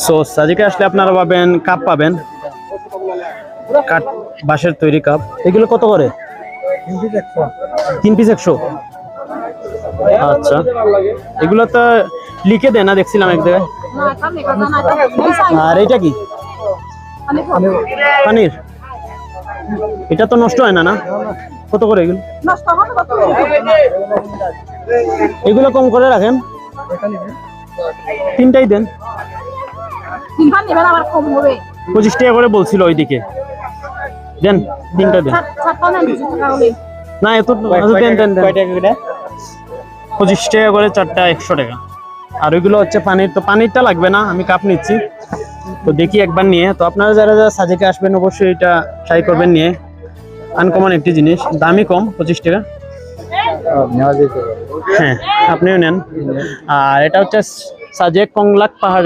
So সাজেকে আসলে আপনারা পাবেন কাপ পাবেন, কাঠ বাঁশের তৈরি কাপ। এগুলো কত করে? 3 পিস 100। আচ্ছা, এগুলো তো লিখে দেয় না, দেখছিলাম এক জায়গায়। আর এটা কি? পানির। এটা তো নষ্ট হয় না না? কত করে এগুলো? এগুলো কম করে রাখেন, তিনটাই দেন। 25 টাকা করে বলছিল ওইদিকে, দেন তিনটা দেন। না এত দেন দেন 25 টাকা করে চারটা, 100 টাকা। আর ওইগুলো হচ্ছে পানির, তো পানিরটা লাগবে না, আমি কাপ নিচ্ছি। তো দেখি একবার নিয়ে, তো আপনারা যারা যারা সাজেকে আসবেন অবশ্যই এটা ট্রাই করবেন নিয়ে। আনকমন একটি জিনিস, দামি কম, 25 টাকা। হ্যাঁ, আপনিও নেন। আর এটা হচ্ছে সাজেক কংলাক পাহাড়ে